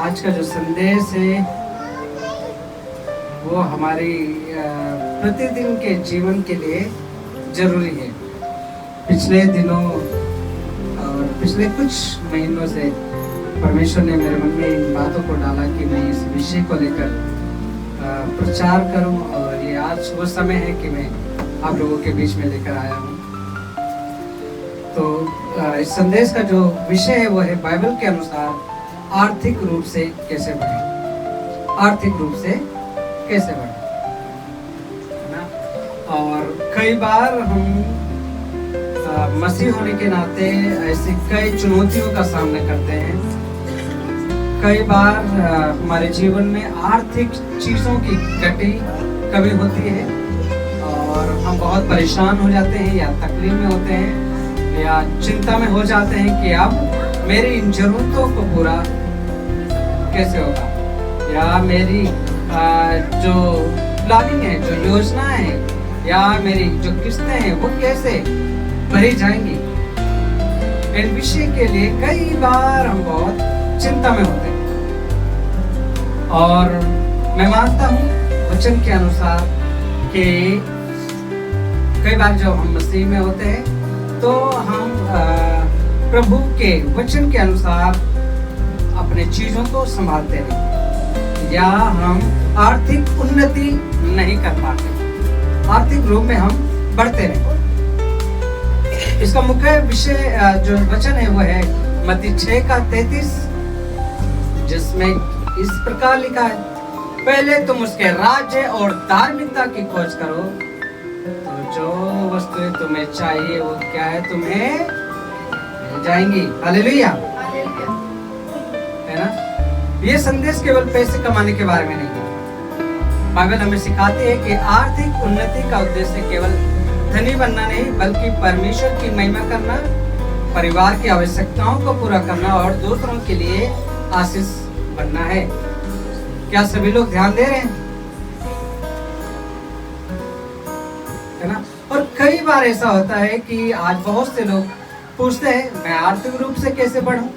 आज का जो संदेश है वो हमारी प्रतिदिन के जीवन के लिए जरूरी है। पिछले दिनों और पिछले कुछ महीनों से परमेश्वर ने मेरे मन में इन बातों को डाला कि मैं इस विषय को लेकर प्रचार करूं, और ये आज वो समय है कि मैं आप लोगों के बीच में लेकर आया हूं। तो इस संदेश का जो विषय है वो है बाइबल के अनुसार आर्थिक रूप से कैसे बढ़े, आर्थिक रूप से कैसे बढ़े, है ना। और कई बार हम मसीह होने के नाते ऐसी कई चुनौतियों का सामना करते हैं। कई बार हमारे जीवन में आर्थिक चीज़ों की घटी कमी होती है और हम बहुत परेशान हो जाते हैं या तकलीफ में होते हैं या चिंता में हो जाते हैं कि अब मेरी इन जरूरतों को पूरा कैसे होगा, या मेरी जो प्लानिंग है, जो योजना है, या मेरी जो किस्तें हैं वो कैसे भरी जाएंगी। इन विषय के लिए कई बार हम बहुत चिंता में होते हैं। और मैं मानता हूँ वचन के अनुसार कि कई बार जब हम मसीह में होते हैं तो हम प्रभु के वचन के अनुसार अपने चीजों को संभालते नहीं, या हम आर्थिक उन्नति नहीं कर पाते, आर्थिक रूप में हम बढ़ते नहीं। इसका मुख्य विषय जो वचन है वो है मत्ती 6:33, जिसमें इस प्रकार लिखा है, पहले तुम उसके राज्य और धार्मिकता की खोज करो तो जो वस्तुएं तुम्हें चाहिए वो क्या है, तुम्हें मिल जाएंगी। हालेलुया, है ना। ये संदेश केवल पैसे कमाने के बारे में नहीं है। बाइबल हमें सिखाती है कि आर्थिक उन्नति का उद्देश्य केवल धनी बनना नहीं, बल्कि परमेश्वर की महिमा करना, परिवार की आवश्यकताओं को पूरा करना और दूसरों के लिए आशीष बनना है। क्या सभी लोग ध्यान दे रहे हैं, है ना। और कई बार ऐसा होता है कि आज बहुत से लोग पूछते हैं मैं आर्थिक रूप से कैसे बढ़ूं।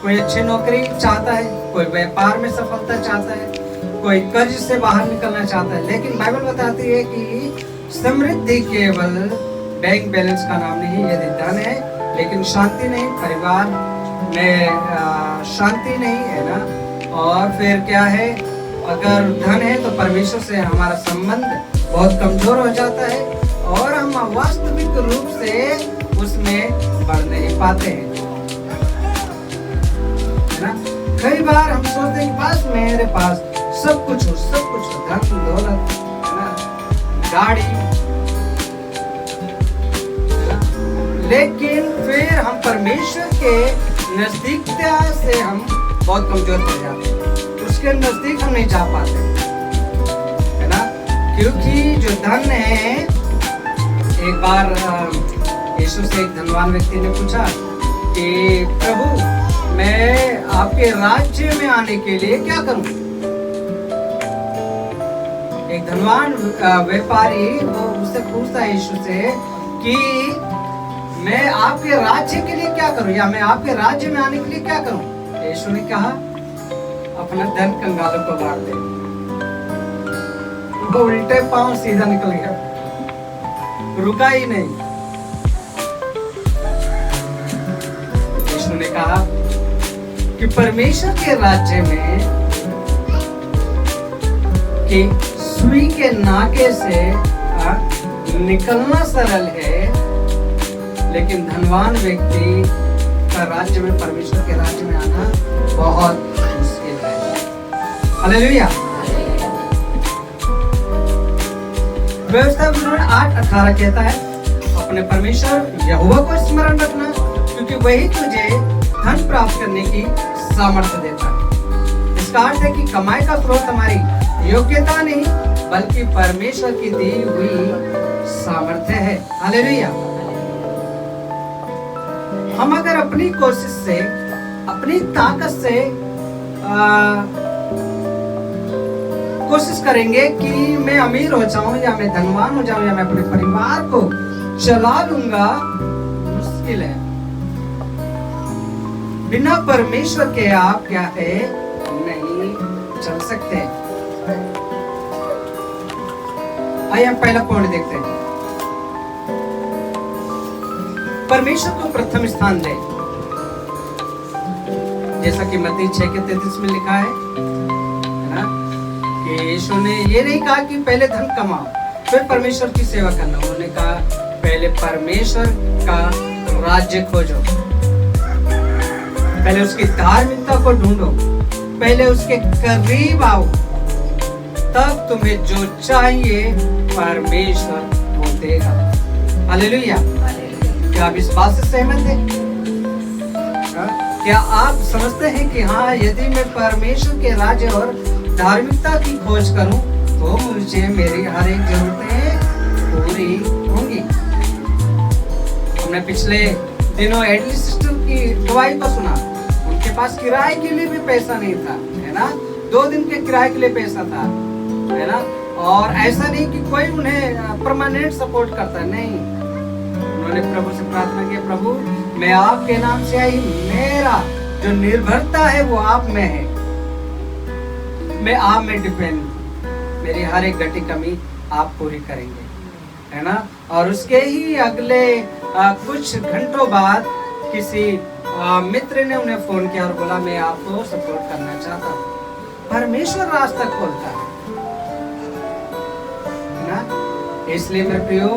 कोई अच्छी नौकरी चाहता है, कोई व्यापार में सफलता चाहता है, कोई कर्ज से बाहर निकलना चाहता है। लेकिन बाइबल बताती है कि समृद्धि केवल बैंक बैलेंस का नाम नहीं। यदि धन है लेकिन शांति नहीं, परिवार में शांति नहीं, है ना। और फिर क्या है, अगर धन है तो परमेश्वर से हमारा संबंध बहुत कमजोर हो जाता है और हम वास्तविक रूप से उसमें बढ़ नहीं पाते हैं, है ना। कई बार हम सोचते हैं बस मेरे पास सब कुछ हो, सब कुछ हो, धन दौलत, है ना, गाड़ी, है ना। लेकिन फिर हम परमेश्वर के नजदीकता से हम बहुत कमजोर पड़ जाते हैं, उसके नजदीक हम नहीं जा पाते, है ना। क्योंकि जो धन है, एक बार यीशु से एक धनवान व्यक्ति ने पूछा कि प्रभु मैं आपके राज्य में आने के लिए क्या करूं। एक धनवान व्यापारी वो उससे पूछता है यीशु से कि मैं आपके राज्य के लिए क्या करूं, या मैं आपके राज्य में आने के लिए क्या करूं। यीशु ने कहा अपना धन कंगालों को बांट दे। वो उल्टे पांव सीधा निकल गया, रुका ही नहीं। यीशु ने कहा कि परमेश्वर के राज्य में कि सुई के नाके से निकलना सरल है, लेकिन धनवान व्यक्ति का राज्य में, परमेश्वर के राज्य में आना बहुत मुश्किल है। हालेलुया। व्यवस्था 8:18 कहता है, अपने परमेश्वर यहोवा को स्मरण रखना, क्योंकि वही तुझे धन प्राप्त करने की सामर्थ्य देता है। इसका अर्थ है कि कमाई का स्रोत हमारी योग्यता नहीं, बल्कि परमेश्वर की दी हुई सामर्थ्य है। हालेलुया। हम अगर अपनी कोशिश से, अपनी ताकत से कोशिश करेंगे कि मैं अमीर हो जाऊं, या मैं धनवान हो जाऊं, या मैं अपने परिवार को चला लूंगा, मुश्किल है। बिना परमेश्वर के आप क्या है चल सकते हैं। आइए हम पहला पॉइंट देखते हैं। परमेश्वर को प्रथम स्थान दे, जैसा कि मत्ती 6:33 में लिखा है ना, कि यीशु ने ये नहीं कहा कि पहले धन कमाओ फिर परमेश्वर की सेवा करना। उन्होंने कहा पहले परमेश्वर का राज्य खोजो, पहले उसकी धार्मिकता को ढूंढो, पहले उसके करीब आओ, तब तुम्हें जो चाहिए परमेश्वर वो देगा। हालेलुया। क्या आप इस बात से सहमत हैं? क्या आप समझते हैं कि हाँ, यदि मैं परमेश्वर के राज्य और धार्मिकता की खोज करूं तो मुझे मेरी हर एक जरूरतें पूरी होंगी। हमने पिछले दिनों एडली सिस्टर की गवाही को सुना। उनके पास किराए के लिए भी पैसा नहीं था, है ना, 2 दिन के किराए के लिए पैसा था, है ना, और ऐसा नहीं कि कोई उन्हें परमानेंट सपोर्ट करता, नहीं। उन्होंने प्रभु से प्रार्थना की, प्रभु मैं आपके नाम से आई, मेरा जो निर्भरता है वो आप में है, मैं आप में डिपेंड, मेरी हर एक घटी कमी आप पूरी करेंगे, है ना। और उसके ही अगले कुछ घंटों बाद किसी मित्र ने उन्हें फोन किया और बोला मैं आपको सपोर्ट करना चाहता हूँ। परमेश्वर रास्ता खोलता है ना। इसलिए मेरे प्रियो,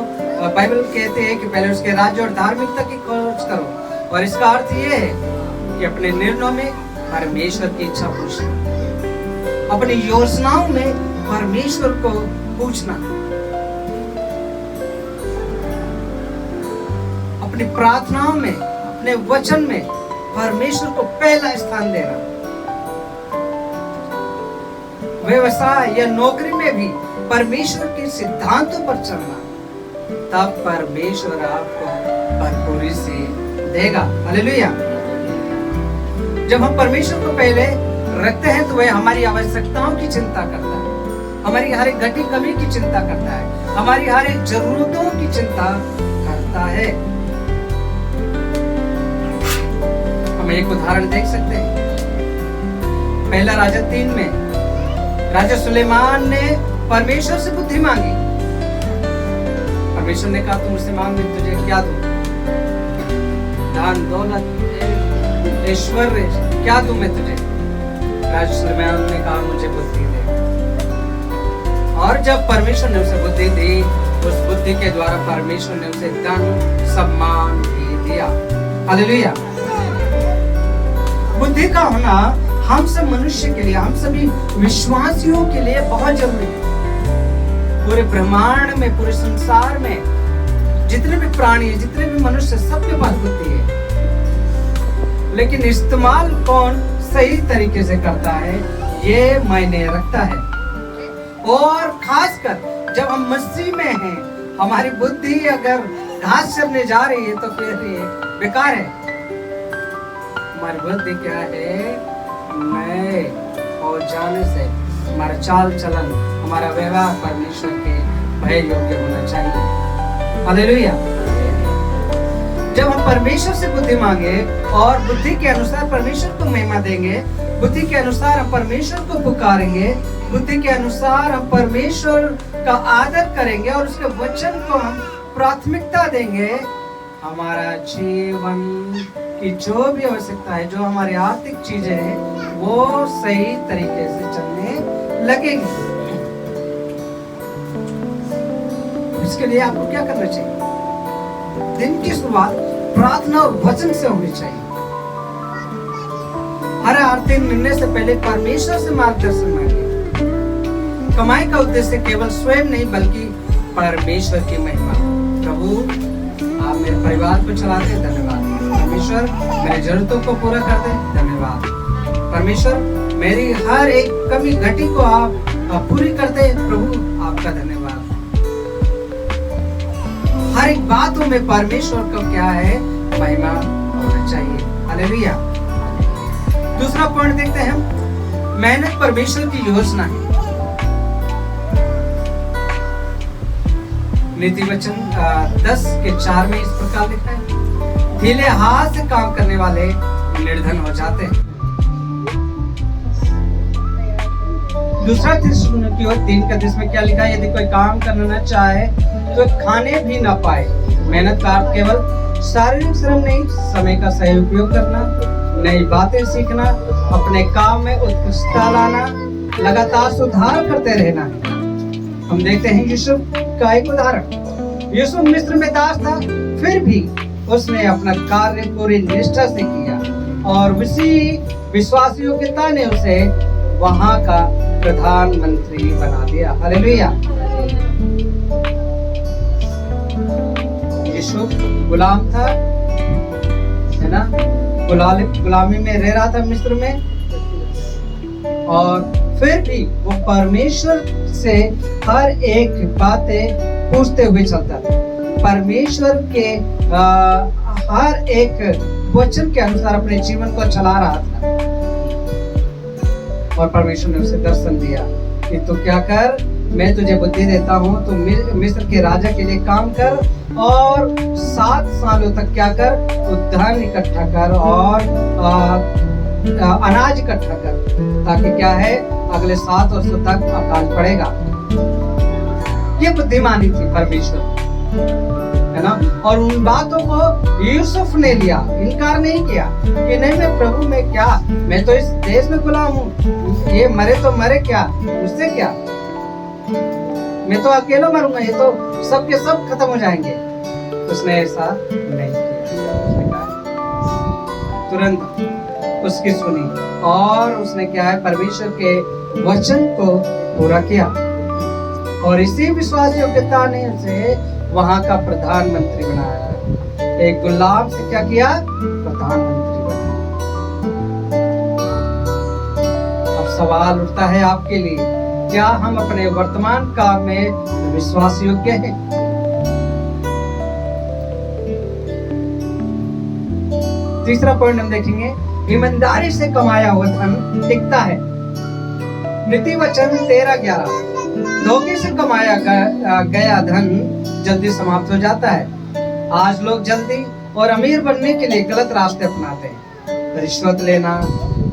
बाइबल कहते हैं कि पहले उसके राज्य और धार्मिकता की खोज करो, और इसका अर्थ ये है कि अपने निर्णयों में परमेश्वर की इच्छा पूछना, अपनी योजनाओं में परमेश्वर को पूछना, अपनी प्रार्थनाओं में, अपने वचन में परमेश्वर को पहला स्थान देना। व्यवसाय या नौकरी में भी परमेश्वर के सिद्धांतों पर चलना, तब परमेश्वर आपको भरपूरी से देगा। हालेलुया। जब हम परमेश्वर को पहले रखते हैं तो वह हमारी आवश्यकताओं की चिंता करता है, हमारी हर एक घटी कमी की चिंता करता है, हमारी हर एक जरूरतों की चिंता करता है। हम एक उदाहरण देख सकते हैं। पहला राजा 3 में राजा सुलेमान ने परमेश्वर से बुद्धि मांगी। परमेश्वर ने कहा तू मुझसे मांग, मैं तुझे क्या दूं? धन दौलत ऐश्वर्य क्या दूं मैं तुझे? राजा सुलेमान ने कहा मुझे बुद्धि दे। और जब परमेश्वर ने उसे बुद्धि दी, उस बुद्धि के द्वारा परमेश्वर ने उसे धन सम्मान भी दिया। हालेलुया। बुद्धि का होना हम सब मनुष्य के लिए, हम सभी विश्वासियों के लिए बहुत जरूरी है। पूरे ब्रह्मांड में, पूरे संसार में जितने भी प्राणी हैं, जितने भी मनुष्य, सबके पास बुद्धि है, लेकिन इस्तेमाल कौन सही तरीके से करता है ये मायने रखता है। और खासकर जब हम मसीह में हैं, हमारी बुद्धि अगर घास चरने जा रही है तो फिर ये बेकार है। हमारी बुद्धि क्या है? नए और जाने से हमारा चाल चलन, हमारा व्यवहार परमेश्वर के भय योग्य होना चाहिए। हालेलुया। जब हम परमेश्वर से बुद्धि मांगे और बुद्धि के अनुसार परमेश्वर को महिमा देंगे, बुद्धि के अनुसार हम परमेश्वर को पुकारेंगे, बुद्धि के अनुसार हम परमेश्वर का आदर करेंगे और उसके वचन को हम प्राथमिकता देंगे, हमारा जीवन की जो भी आवश्यकता है, जो हमारी आर्थिक चीजें हैं, वो सही तरीके से चलने लगेगी। इसके लिए आपको क्या करना चाहिए? दिन की शुरुआत प्रार्थना और वचन से होनी चाहिए। हर आरती मिलने से पहले परमेश्वर से मार्गदर्शन मांगिए। कमाई का उद्देश्य केवल स्वयं नहीं बल्कि परमेश्वर की महिमा। प्रभु आप मेरे परिवार को चलाते, धन्यवाद। परमेश्वर मेरी जरूरतों को पूरा कर दे, धन्यवाद। परमेश्वर मेरी हर एक कमी घटी को आप पूरी करते, प्रभु आपका धन्यवाद। हर एक बातों में परमेश्वर का क्या है? महिमा होना चाहिए। हालेलुया। दूसरा पॉइंट देखते हैं हम, मेहनत परमेश्वर की योजना है। नीति वचन 10:4 में इस प्रकार लिखा है, ढीले हाथ से काम करने वाले निर्धन हो जाते हैं। दूसरा थिस्सलुनीकियों 3:31 में क्या लिखा है? यदि कोई काम करना न चाहे तो खाने भी न पाए। मेहनत का अर्थ केवल शारीरिक श्रम नहीं, समय का सही उपयोग करना, नई बातें सीखना, अपने काम में उत्कृष्टता लाना, लगातार सुधार करते रहना है। हम देखते हैं यूसुफ का एक उदाहरण। यूसुफ मिस्र में दास था, फिर भी उसने अपना कार्य पूरी निष्ठा से किया और उसी विश्वास योग्यता ने उसे वहां का प्रधानमंत्री बना दिया। हालेलुया। यूसुफ गुलाम था, है ना, गुलामी में रह रहा था मिस्र में, और फिर भी वो परमेश्वर से हर एक बातें पूछते हुए चलता था। परमेश्वर के हर एक वचन के अनुसार अपने जीवन को चला रहा था। और परमेश्वर ने उसे दर्शन दिया कि तू क्या कर, मैं तुझे बुद्धि देता हूँ, तू मिस्र के राजा के लिए काम कर और 7 सालों तक क्या कर, तू धन इकट्ठा कर और अनाज इकट्ठा कर, ताकि क्या है, अगले 7 वर्षों तक अकाल पड़ेगा। ये बुद्धिमानी थी परमेश्वर, है ना। और उन बातों को यूसुफ ने लिया, इनकार नहीं किया कि नहीं, मैं प्रभु में क्या, मैं तो इस देश में गुलाम हूँ, ये मरे तो मरे, क्या उससे क्या, मैं तो अकेला मरूंगा, ये तो सब के सब खत्म हो जाएंगे। उसने ऐसा नहीं किया, तुरंत उसकी सुनी और उसने क्या है, परमेश्वर के वचन को पूरा किया और इसी विश्वास योग्यता ने उसे वहां का प्रधानमंत्री बनाया। एक गुलाम से क्या किया, प्रधानमंत्री बनाया। अब सवाल उठता है आपके लिए, क्या हम अपने वर्तमान काम में विश्वास योग्य हैं? तीसरा पॉइंट हम देखेंगे, ईमानदारी से कमाया हुआ धन टिकता है। नीति वचन 13:11, धोखे से कमाया गया धन जल्दी समाप्त हो जाता है। आज लोग जल्दी और अमीर बनने के लिए गलत रास्ते अपनाते हैं। रिश्वत लेना,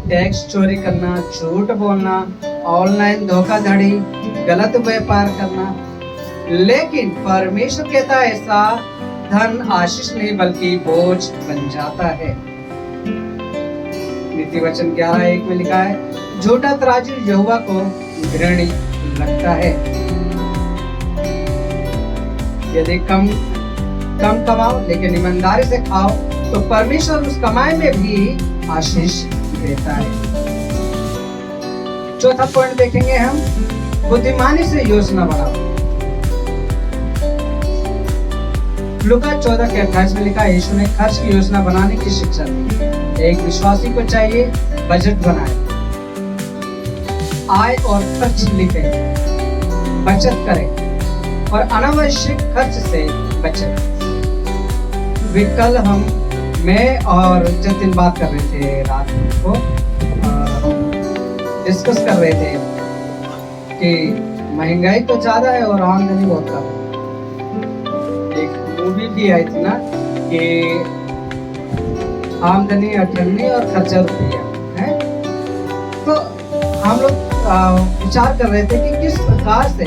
टैक्स चोरी करना, झूठ बोलना, ऑनलाइन धोखाधड़ी, गलत व्यापार करना। लेकिन परमेश्वर कहता है ऐसा धन आशीष नहीं बल्कि बोझ बन जाता है। नीति वचन 11:1 में लिखा है, झूठा तराजू यहोवा को घृणित लगता है। यदि कम कमाओ लेकिन ईमानदारी से खाओ तो परमेश्वर उस कमाई में भी आशीष देता है। चौथा पॉइंट देखेंगे हम, बुद्धिमानी से योजना बनाओ। लूका 14:28 में लिखा है, यीशु ने खर्च की योजना बनाने की शिक्षा दी। एक विश्वासी को चाहिए बजट बनाए, आय और खर्च लिखे, बचत करें और अनावश्यक खर्च से बचें। कल मैं और जतिन बात कर रहे थे, रात को डिस्कस कर रहे थे कि महंगाई तो ज्यादा है और आमदनी बहुत कम है। एक मूवी भी आई थी ना कि आमदनी 98 और खर्चा रुपया है। तो हम लोग विचार कर रहे थे कि किस प्रकार से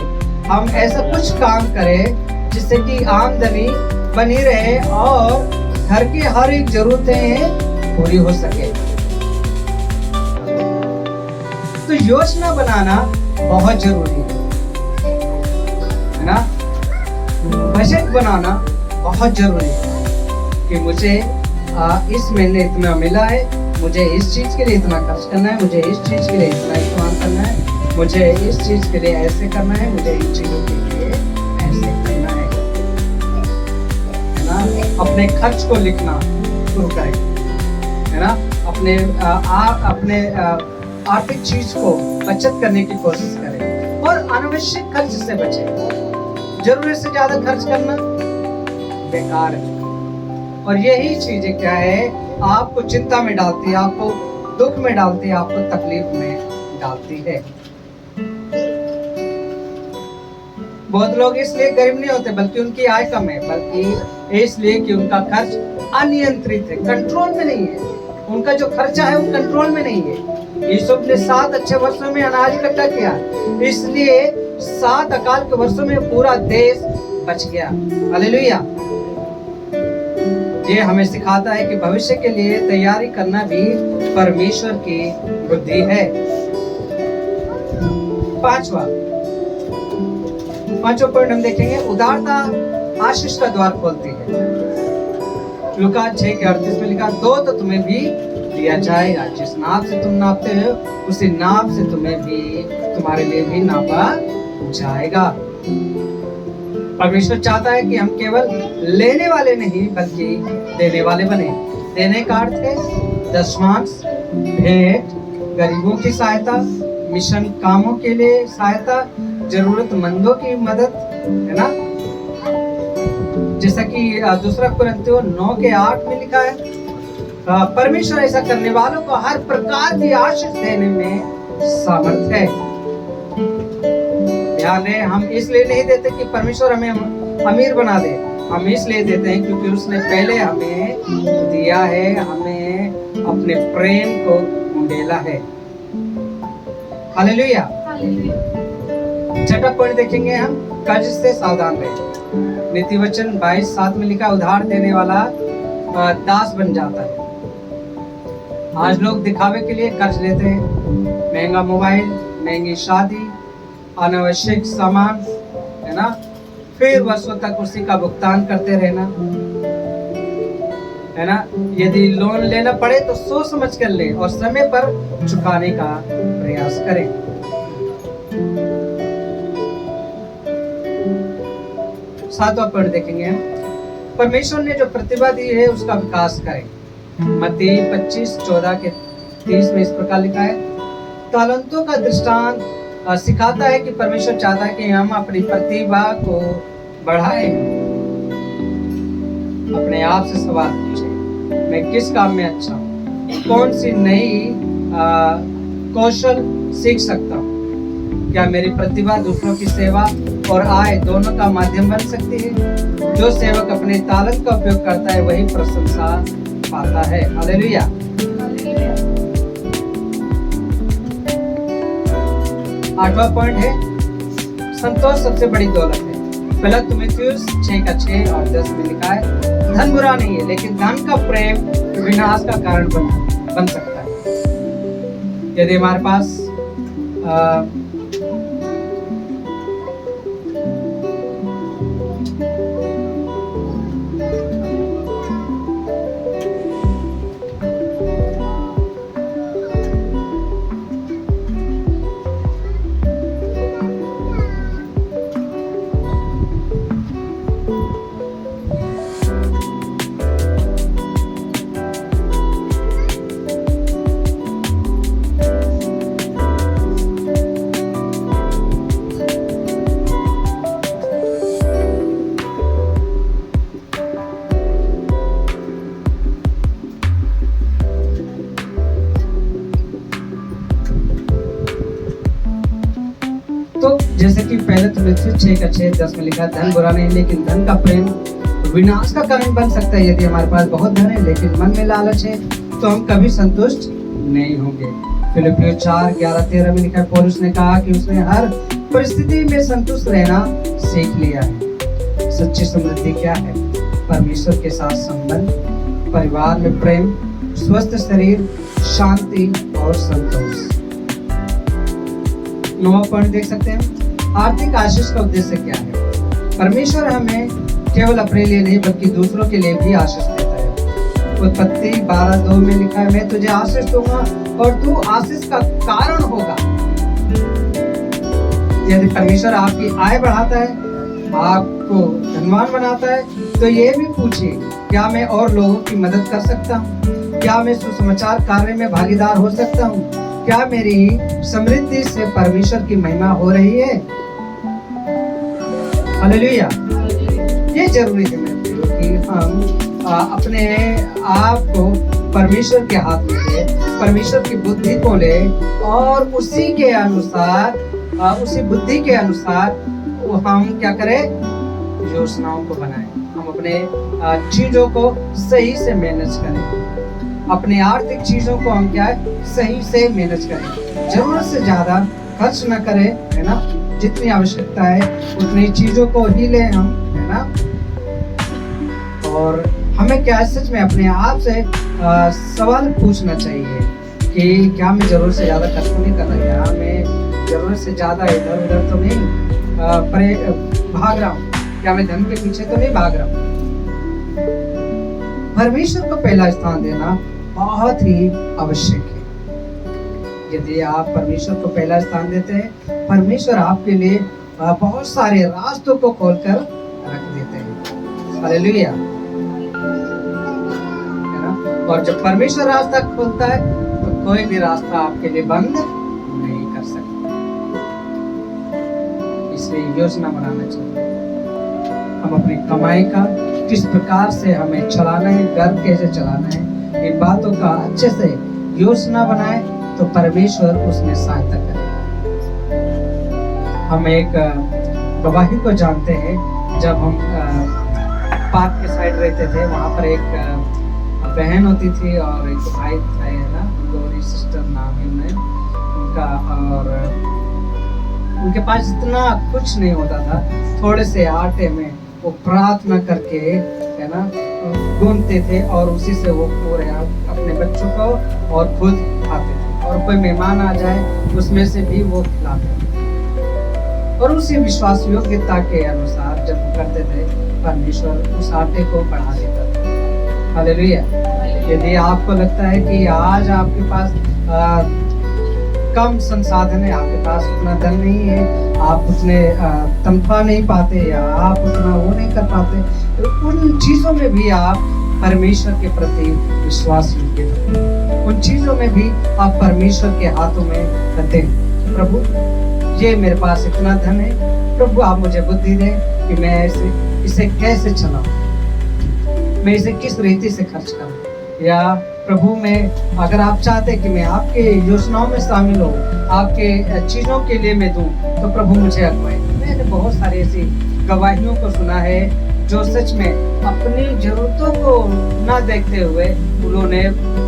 हम ऐसा कुछ काम करें जिससे कि आमदनी बनी रहे और घर की हर एक जरूरतें पूरी हो सके। तो योजना बनाना बहुत जरूरी है ना। बजट बनाना बहुत जरूरी है कि मुझे इस महीने इतना मिला है, मुझे इस चीज के लिए इतना खर्च करना है, मुझे इस चीज के लिए इतना इस्तेमाल करना है, मुझे इस चीज के लिए ऐसे करना है, मुझे इन चीजों के लिए ऐसे करना है ना। अपने खर्च को लिखना शुरू करें, है ना। अपने आर्थिक चीज को बचत करने की कोशिश करें और अनावश्यक खर्च से बचें। जरूरत से ज्यादा खर्च करना बेकार है और यही चीजें क्या है, आपको चिंता में डालती है, आपको दुख में डालती है, आपको तकलीफ में डालती है। बहुत लोग इसलिए गरीब नहीं होते बल्कि उनकी आय कम है, बल्कि इसलिए कि उनका खर्च अनियंत्रित है, कंट्रोल में नहीं है। उनका जो खर्चा है वो कंट्रोल में नहीं है। यूसुफ ने 7 अच्छे वर्षों में अनाज इकट्ठा किया, इसलिए 7 अकाल के वर्षों में पूरा देश बच गया। हालेलुया। ये हमें सिखाता है कि भविष्य के लिए तैयारी करना भी परमेश्वर की बुद्धि है। पांचवा पॉइंट हम देखेंगे, उदारता आशीष का द्वार खोलती है। लूका 6:38 में लिखा, दो तो तुम्हें भी दिया जाएगा, जिस नाप से तुम नापते हो उसी नाप से तुम्हारे लिए भी नापा जाएगा। परमेश्वर चाहता है कि हम केवल लेने वाले नहीं बल्कि देने वाले बने। देने का अर्थ है दशमांश, भेंट, गरीबों की सहायता, मिशन कामों के लिए सहायता, जरूरतमंदों की मदद, है ना। जैसा कि 2 कुरिन्थियों 9:8 में लिखा है, परमेश्वर ऐसा करने वालों को हर प्रकार की आशीष देने में सामर्थ है। ध्यान है, हम इसलिए नहीं देते कि परमेश्वर हमें अमीर बना दे, हम इसलिए देते हैं क्योंकि उसने पहले हमें दिया है, हमें अपने प्रेम को उंडेला है। हालेलुया। छठा पॉइंट देखेंगे हम, कर्ज से सावधान रहे। नीति वचन 22:7 में लिखा, उधार देने वाला दास बन जाता है। आज लोग दिखावे के लिए कर्ज लेते हैं, महंगा मोबाइल, महंगी शादी, अनावश्यक सामान, है ना, फिर वर्षों तक उसी का भुगतान करते रहना, है ना। यदि लोन लेना पड़े तो सोच समझ कर ले और समय पर चुकाने का प्रयास करें। सातवां पॉइंट देखेंगे, परमेश्वर ने जो प्रतिभा दी है उसका विकास करें। मत्ती 25:14-30 में इस प्रकार लिखा है, तालंतों का दृष्टांत सिखाता है कि परमेश्वर चाहता है कि हम अपनी प्रतिभा को बढ़ाएं। अपने आप से सवाल पूछें, मैं किस काम में अच्छा हूँ, कौन सी नई कौशल सीख सकता हूँ, क्या मेरी प्रतिभा दूसरों की सेवा और आय दोनों का माध्यम बन सकती है। जो सेवक अपने तालंत का उपयोग करता है वही प्रशंसा पाता है। हालेलुया। 8वां पॉइंट है, संतोष सबसे बड़ी दौलत है। पहला तीमुथियुस 6:6 और 10 में लिखा है, धन बुरा नहीं है लेकिन धन का प्रेम विनाश का कारण बन सकता है। यदि हमारे पास तो जैसे कि पहले तीमुथियुस 6:6-10 में लिखा, धन बुरा नहीं लेकिन धन का प्रेम विनाश का कारण बन सकता है। यदि हमारे पास बहुत धन है लेकिन मन में लालच है तो हम कभी संतुष्ट नहीं होंगे। फिलिपियों 4:11-13 में लिखा, पौलुस ने कहा कि उसने हर परिस्थिति में संतुष्ट रहना सीख लिया है। सच्ची समृद्धि क्या है? परमेश्वर के साथ संबंध, परिवार में प्रेम, स्वस्थ शरीर, शांति और संतोष। 9वां पॉइंट देख सकते हैं, आर्थिक आशीष का उद्देश्य क्या है? परमेश्वर हमें केवल अपने लिए नहीं बल्कि दूसरों के लिए भी आशीष देता है। उत्पत्ति 12:2 में लिखा है, मैं तुझे आशीष दूंगा और तू आशीष का कारण होगा। यदि परमेश्वर आपकी आय बढ़ाता है, आपको धनवान बनाता है, तो ये भी पूछिए, क्या मैं और लोगों की मदद कर सकता हूँ? क्या मैं सुसमाचार कार्य में भागीदार हो सकता हूँ? क्या मेरी समृद्धि से परमेश्वर की महिमा हो रही है? हालेलुया। ये जरूरी है मेरे प्रियो कि हम अपने आप को परमेश्वर के हाथ में ले, परमेश्वर की बुद्धि को ले और उसी के अनुसार, उसी बुद्धि के अनुसार हम क्या करें, योजनाओं को बनाएं, हम अपने चीजों को सही से मैनेज करें। अपने आर्थिक चीजों को हम क्या है सही से मैनेज करें, जरूरत से ज्यादा खर्च न करें, है ना। जितनी आवश्यकता है उतनी चीजों को ही लें हम, है ना। और हमें क्या है सच में अपने आप से सवाल पूछना चाहिए कि क्या मैं जरूरत से ज्यादा खर्च तो नहीं कर रहा, या मैं जरूरत से ज्यादा इधर उधर तो नहीं भाग रहा हूँ, क्या मैं धन के पीछे तो नहीं भाग रहा हूँ। परमेश्वर को पहला स्थान देना बहुत ही आवश्यक है। यदि आप परमेश्वर को पहला स्थान देते हैं, परमेश्वर आपके लिए बहुत सारे रास्तों को खोलकर रख देते हैं। हालेलुया, है ना। और जब परमेश्वर रास्ता खोलता है तो कोई भी रास्ता आपके लिए बंद नहीं कर सकता। इसलिए योजना बनाना चाहिए, हम अपनी कमाई का किस प्रकार से हमें चलाना है, घर कैसे चलाना है, इन बातों का अच्छे से योजना बनाए तो परमेश्वर उसमें सहायता करेगा। हम एक गवाही को जानते हैं, जब हम पार्क के साइड रहते थे, वहाँ पर एक बहन होती थी और एक भाई था, है ना, गौरी सिस्टर नाम है उनका। और उनके पास इतना कुछ नहीं होता था, थोड़े से आटे में वो प्रार्थना करके, है ना, गूंथते थे और उसी से वो पूरे अपने बच्चों को और खुद खाते थे, और कोई मेहमान आ जाए उसमें से भी वो खिलाते थे। और उसी विश्वास योग्यता के अनुसार जब करते थे, परमेश्वर उस आटे को बढ़ा देता था। हालेलुया। यदि आपको लगता है कि आज आपके पास कम संसाधन है, आपके पास उतना धन नहीं है, आप उतने तनख्वाह नहीं पाते, या आप उतना वो नहीं कर पाते, तो उन चीजों में भी आप परमेश्वर के प्रति विश्वास योग्य हो। उन चीजों में भी आप परमेश्वर के हाथों में रखते हैं। प्रभु, ये मेरे पास इतना धन है, प्रभु आप मुझे बुद्धि दें कि मैं इसे कैसे चलाऊं, मैं इसे किस रीति से खर्च करूं। या प्रभु, मैं अगर आप चाहते कि मैं आपके योजनाओं में शामिल हूँ, आपके चीजों के लिए मैं दूं, तो प्रभु मुझे अगुवाई। मैंने बहुत सारी ऐसी गवाहियों को सुना है जो सच में अपनी जरूरतों को ना देखते हुए उन्होंने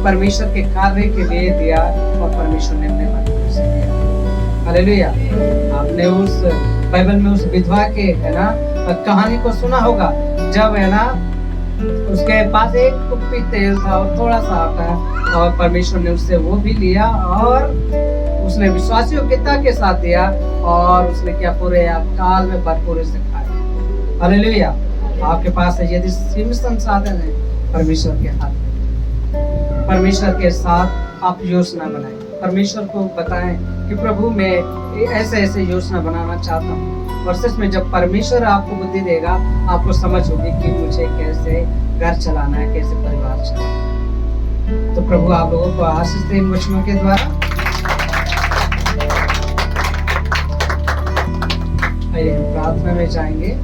परमेश्वर के कार्य के लिए दिया, और परमेश्वर ने अपने मन को उसे दिया। हालेलुया। आपने उस बाइबल में उस विधवा के, है ना, कहानी को सुना होगा, जब, है ना, उसके पास एक कुप्पी तेल था और थोड़ा सा आटा, और परमेश्वर ने उससे वो भी लिया और उसने विश्वास योग्यता के साथ दिया, और उसने क्या पूरे काल में भरपूर से खाया। हालेलुया। आपके पास है, यदि सीमित संसाधन है, परमेश्वर के हाथ में, परमेश्वर के साथ आप योजना बनाएं, परमेश्वर को बताएं कि प्रभु मैं ऐसे ऐसे योजना बनाना चाहता हूँ। और सच में जब परमेश्वर आपको बुद्धि देगा, आपको समझ होगी कि मुझे कैसे घर चलाना है, कैसे परिवार चलाना है। तो प्रभु आप लोगों को आशीष दे इन वचनों के द्वारा। आइए हम प्रार्थना में जाएंगे।